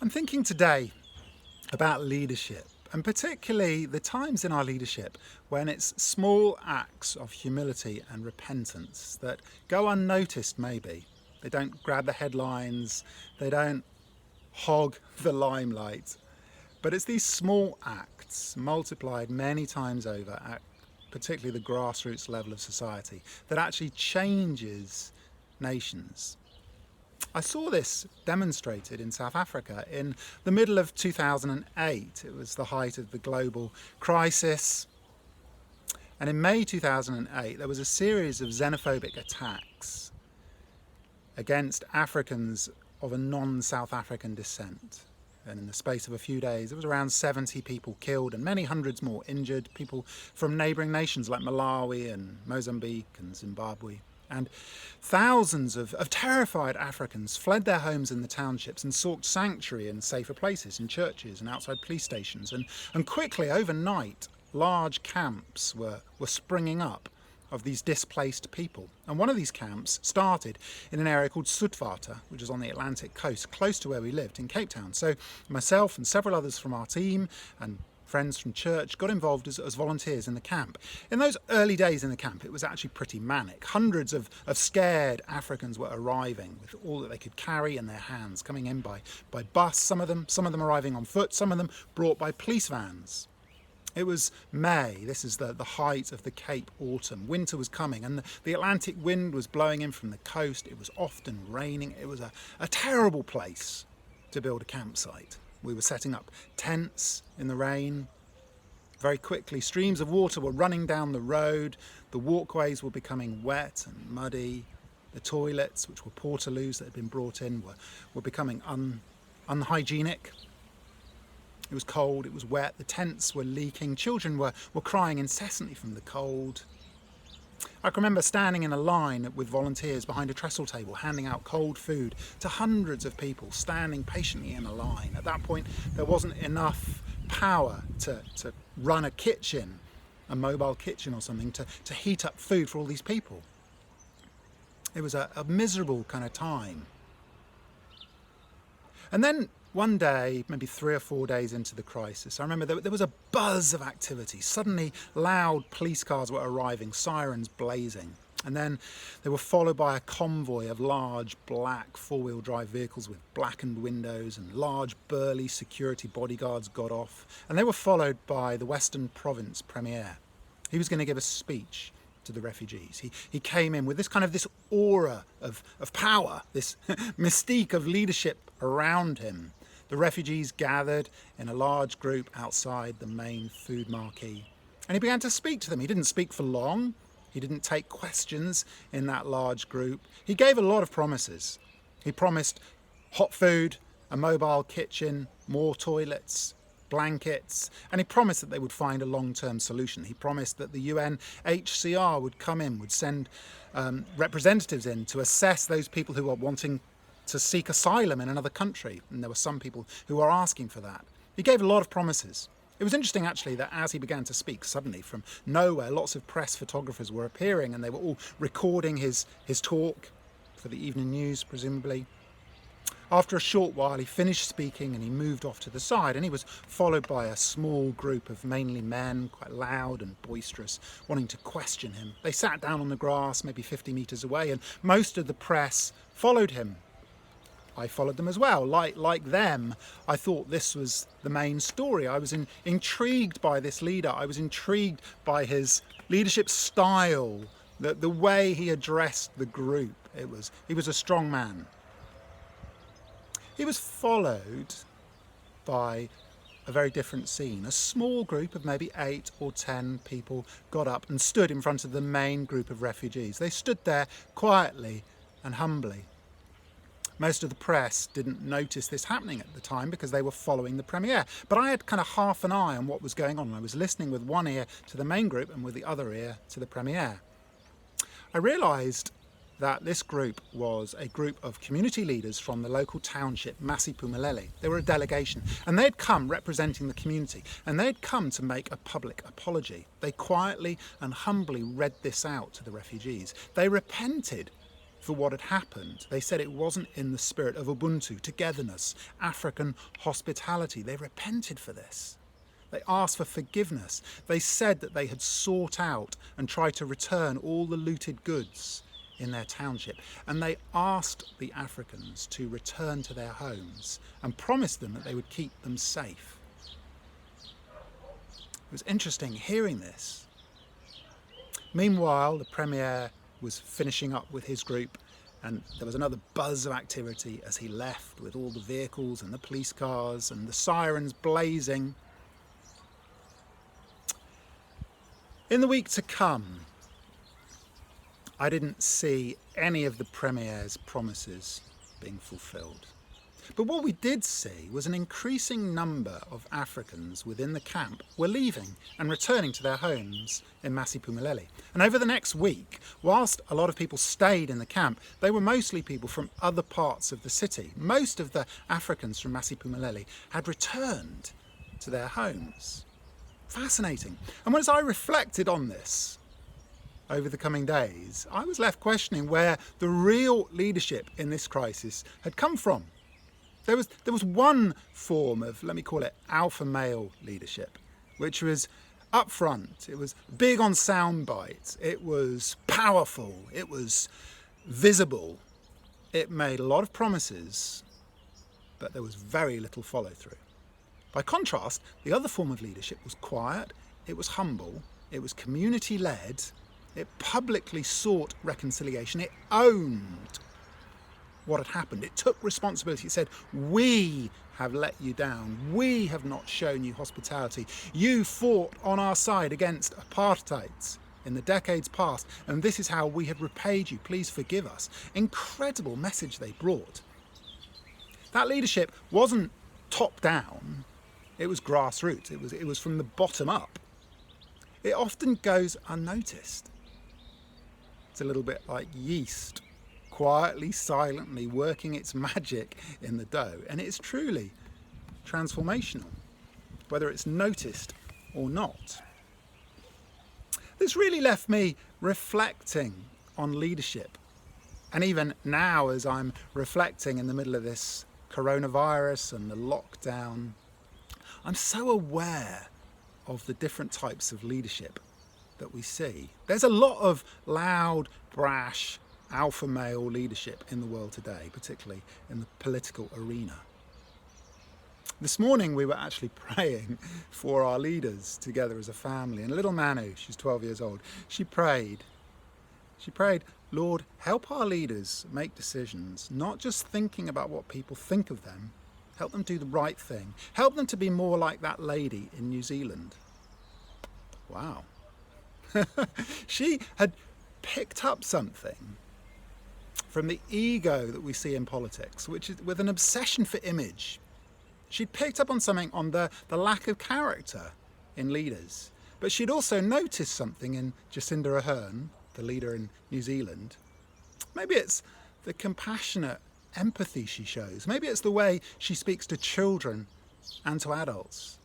I'm thinking today about leadership, and particularly the times in our leadership when it's small acts of humility and repentance that go unnoticed, maybe. They don't grab the headlines, they don't hog the limelight, but it's these small acts multiplied many times over at particularly the grassroots level of society that actually changes nations. I saw this demonstrated in South Africa in the middle of 2008. It was the height of the global crisis. And in May 2008, there was a series of xenophobic attacks against Africans of a non-South African descent. And in the space of a few days, there was around 70 people killed and many hundreds more injured, people from neighbouring nations like Malawi and Mozambique and Zimbabwe. And thousands of terrified Africans fled their homes in the townships and sought sanctuary in safer places, in churches and outside police stations. And quickly, overnight, large camps were springing up of these displaced people. And one of these camps started in an area called Soetwater, which is on the Atlantic coast, close to where we lived in Cape Town. So myself and several others from our team and friends from church got involved as volunteers in the camp. In those early days in the camp, it was actually pretty manic. Hundreds of scared Africans were arriving with all that they could carry in their hands, coming in by bus, some of them arriving on foot, some of them brought by police vans. It was May. This is the height of the Cape autumn. Winter was coming and the Atlantic wind was blowing in from the coast. It was often raining. It was a terrible place to build a campsite. We were setting up tents in the rain. Very quickly, streams of water were running down the road. The walkways were becoming wet and muddy. The toilets, which were portaloos that had been brought in, were becoming unhygienic. It was cold, it was wet, the tents were leaking, children were crying incessantly from the cold. I can remember standing in a line with volunteers behind a trestle table, handing out cold food to hundreds of people standing patiently in a line. At that point, there wasn't enough power to run a kitchen, a mobile kitchen or something, to heat up food for all these people. It was a miserable kind of time. And then one day, maybe 3 or 4 days into the crisis, I remember there was a buzz of activity. Suddenly, loud police cars were arriving, sirens blazing. And then they were followed by a convoy of large black four-wheel drive vehicles with blackened windows, and large burly security bodyguards got off. And they were followed by the Western Province Premier. He was going to give a speech to the refugees. He came in with this aura of power, this mystique of leadership around him. The refugees gathered in a large group outside the main food marquee. And he began to speak to them. He didn't speak for long. He didn't take questions in that large group. He gave a lot of promises. He promised hot food, a mobile kitchen, more toilets, blankets, and he promised that they would find a long-term solution. He promised that the UNHCR would come in, would send representatives in to assess those people who are wanting to seek asylum in another country. And there were some people who were asking for that. He gave a lot of promises. It was interesting, actually, that as he began to speak, suddenly from nowhere, lots of press photographers were appearing and they were all recording his talk for the evening news, presumably. After a short while, he finished speaking and he moved off to the side, and he was followed by a small group of mainly men, quite loud and boisterous, wanting to question him. They sat down on the grass, maybe 50 metres away, and most of the press followed him. I followed them as well. Like them, I thought this was the main story. I was intrigued by this leader. I was intrigued by his leadership style, the way he addressed the group. He was a strong man. He was followed by a very different scene. A small group of maybe 8 or 10 people got up and stood in front of the main group of refugees. They stood there quietly and humbly. Most of the press didn't notice this happening at the time because they were following the Premier. But I had kind of half an eye on what was going on. I was listening with one ear to the main group and with the other ear to the Premier. I realised that this group was a group of community leaders from the local township, Masiphumelele. They were a delegation, and they'd come representing the community, and they'd come to make a public apology. They quietly and humbly read this out to the refugees. They repented for what had happened. They said it wasn't in the spirit of Ubuntu, togetherness, African hospitality. They repented for this. They asked for forgiveness. They said that they had sought out and tried to return all the looted goods in their township. And they asked the Africans to return to their homes and promised them that they would keep them safe. It was interesting hearing this. Meanwhile, the Premier was finishing up with his group, and there was another buzz of activity as he left, with all the vehicles and the police cars and the sirens blazing. In the week to come, I didn't see any of the Premier's promises being fulfilled. But what we did see was an increasing number of Africans within the camp were leaving and returning to their homes in Masiphumelele. And over the next week, whilst a lot of people stayed in the camp, they were mostly people from other parts of the city. Most of the Africans from Masiphumelele had returned to their homes. Fascinating. And as I reflected on this over the coming days, I was left questioning where the real leadership in this crisis had come from. There was one form of, let me call it, alpha male leadership, which was upfront. It was big on sound bites. It was powerful. It was visible. It made a lot of promises, but there was very little follow through. By contrast, the other form of leadership was quiet. It was humble. It was community led. It publicly sought reconciliation. It owned what had happened. It took responsibility. It said, we have let you down. We have not shown you hospitality. You fought on our side against apartheid in the decades past, and this is how we have repaid you. Please forgive us. Incredible message they brought. That leadership wasn't top down. It was grassroots. It was from the bottom up. It often goes unnoticed. It's a little bit like yeast, quietly, silently working its magic in the dough. And it's truly transformational, whether it's noticed or not. This really left me reflecting on leadership. And even now, as I'm reflecting in the middle of this coronavirus and the lockdown, I'm so aware of the different types of leadership that we see. There's a lot of loud, brash, alpha male leadership in the world today, particularly in the political arena. This morning we were actually praying for our leaders together as a family, and little Manu, she's 12 years old, she prayed, Lord, help our leaders make decisions, not just thinking about what people think of them. Help them do the right thing. Help them to be more like that lady in New Zealand. Wow. She had picked up something from the ego that we see in politics, which is with an obsession for image. She'd picked up on something on the lack of character in leaders, but she'd also noticed something in Jacinda Ardern, the leader in New Zealand. Maybe it's the compassionate empathy she shows. Maybe it's the way she speaks to children and to adults.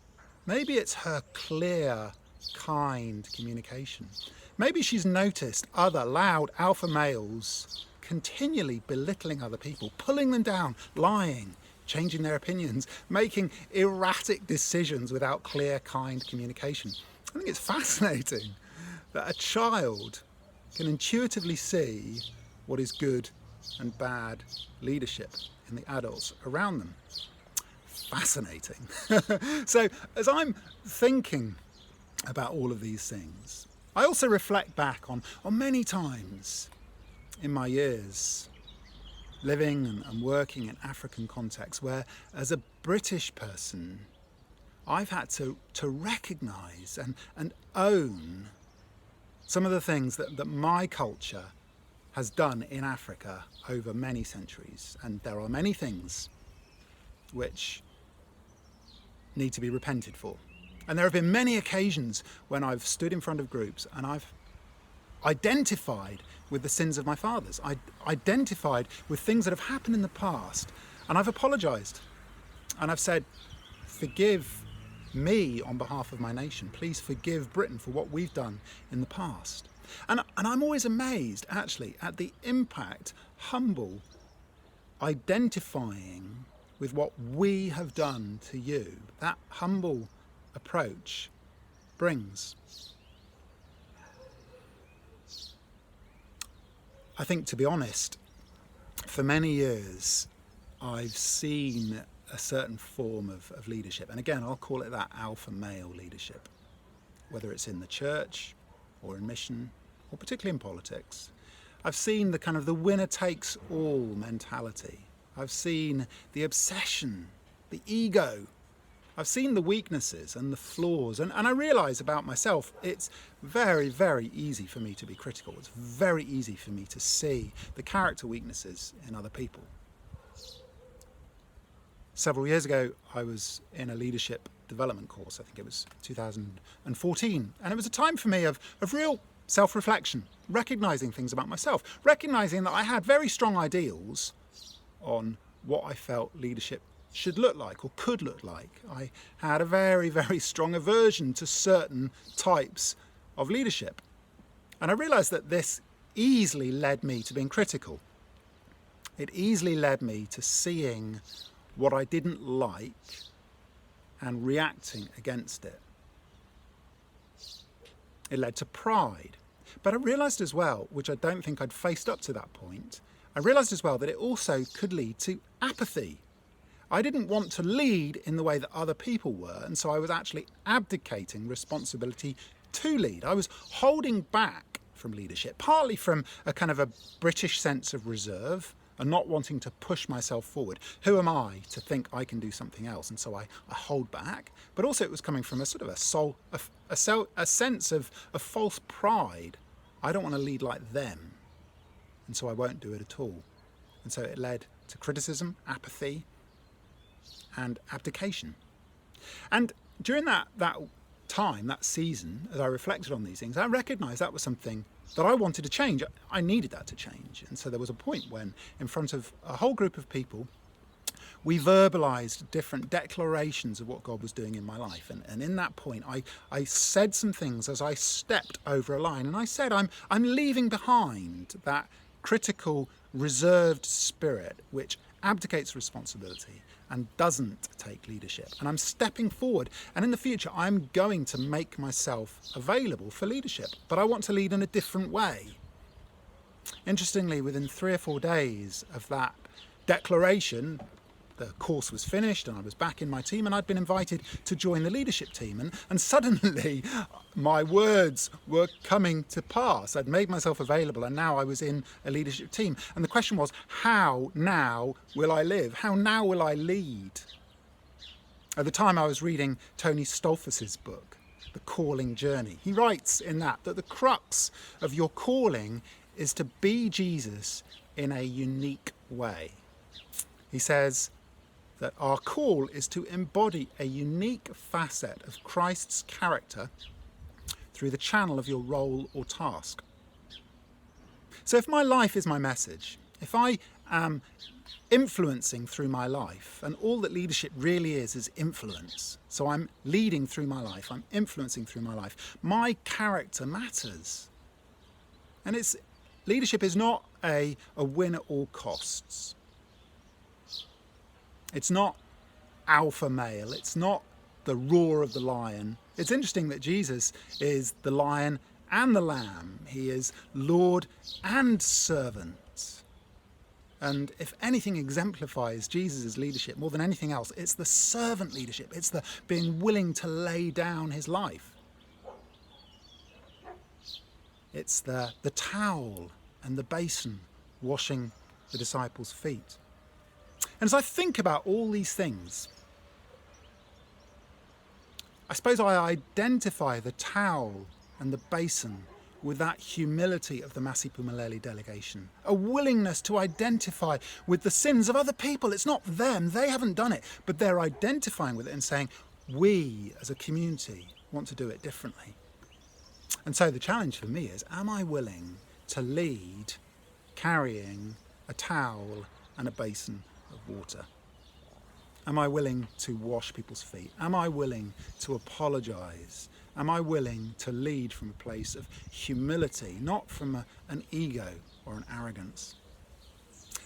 Maybe it's her clear, kind communication. Maybe she's noticed other loud alpha males continually belittling other people, pulling them down, lying, changing their opinions, making erratic decisions without clear, kind communication. I think it's fascinating that a child can intuitively see what is good and bad leadership in the adults around them. Fascinating. So as I'm thinking about all of these things, I also reflect back on many times in my years living and working in African contexts where, as a British person, I've had to recognise and own some of the things that my culture has done in Africa over many centuries. And there are many things which need to be repented for. And there have been many occasions when I've stood in front of groups and I've identified with the sins of my fathers. I identified with things that have happened in the past, and I've apologised. And I've said, forgive me on behalf of my nation. Please forgive Britain for what we've done in the past. And I'm always amazed, actually, at the impact humble identifying with what we have done to you, that humble approach brings. I think, to be honest, for many years, I've seen a certain form of leadership. And again, I'll call it that alpha male leadership, whether it's in the church or in mission or particularly in politics. I've seen the kind of the winner takes all mentality. I've seen the obsession, the ego. I've seen the weaknesses and the flaws. And I realise about myself, it's very, very easy for me to be critical. It's very easy for me to see the character weaknesses in other people. Several years ago, I was in a leadership development course. I think it was 2014. And it was a time for me of real self-reflection, recognising things about myself, recognising that I had very strong ideals on what I felt leadership should look like or could look like. I had a very, very strong aversion to certain types of leadership. And I realised that this easily led me to being critical. It easily led me to seeing what I didn't like and reacting against it. It led to pride. But I realised as well, which I don't think I'd faced up to that point, I realised as well that it also could lead to apathy. I didn't want to lead in the way that other people were, and so I was actually abdicating responsibility to lead. I was holding back from leadership, partly from a kind of a British sense of reserve and not wanting to push myself forward. Who am I to think I can do something else? And so I hold back. But also it was coming from a sort of a sense of false pride. I don't want to lead like them, and so I won't do it at all. And so it led to criticism, apathy, and abdication. And during that time, that season, as I reflected on these things, I recognised that was something that I wanted to change. I needed that to change. And so there was a point when, in front of a whole group of people, we verbalised different declarations of what God was doing in my life. And in that point, I said some things as I stepped over a line. And I said, I'm leaving behind that critical, reserved spirit which abdicates responsibility and doesn't take leadership. And I'm stepping forward. And in the future, I'm going to make myself available for leadership. But I want to lead in a different way. Interestingly, within 3 or 4 days of that declaration, the course was finished and I was back in my team and I'd been invited to join the leadership team. And suddenly my words were coming to pass. I'd made myself available and now I was in a leadership team. And the question was, how now will I live? How now will I lead? At the time I was reading Tony Stoltzfus's book, The Calling Journey. He writes in that the crux of your calling is to be Jesus in a unique way. He says that our call is to embody a unique facet of Christ's character through the channel of your role or task. So if my life is my message, if I am influencing through my life, and all that leadership really is influence, so I'm leading through my life, I'm influencing through my life, my character matters. And leadership is not a win at all costs. It's not alpha male. It's not the roar of the lion. It's interesting that Jesus is the lion and the lamb. He is Lord and servant. And if anything exemplifies Jesus' leadership more than anything else, it's the servant leadership. It's the being willing to lay down his life. It's the towel and the basin washing the disciples' feet. And as I think about all these things, I suppose I identify the towel and the basin with that humility of the Masipumaleli delegation, a willingness to identify with the sins of other people. It's not them, they haven't done it, but they're identifying with it and saying, we as a community want to do it differently. And so the challenge for me is, am I willing to lead carrying a towel and a basin of water? Am I willing to wash people's feet? Am I willing to apologise? Am I willing to lead from a place of humility, not from an ego or an arrogance?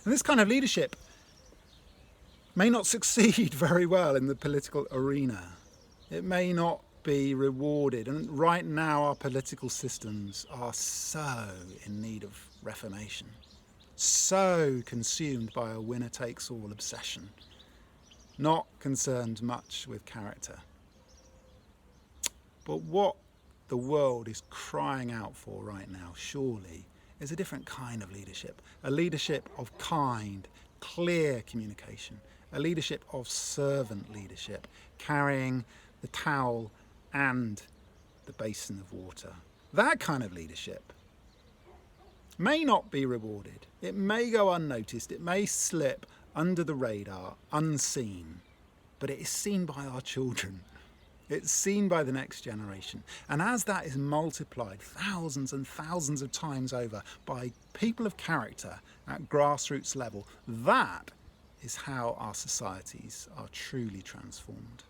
And this kind of leadership may not succeed very well in the political arena. It may not be rewarded. And right now our political systems are so in need of reformation, so consumed by a winner-takes-all obsession, not concerned much with character. But what the world is crying out for right now, surely, is a different kind of leadership. A leadership of kind, clear communication. A leadership of servant leadership, carrying the towel and the basin of water. That kind of leadership may not be rewarded. It may go unnoticed. It may slip under the radar, unseen. But it is seen by our children. It's seen by the next generation. And as that is multiplied thousands and thousands of times over by people of character at grassroots level, that is how our societies are truly transformed.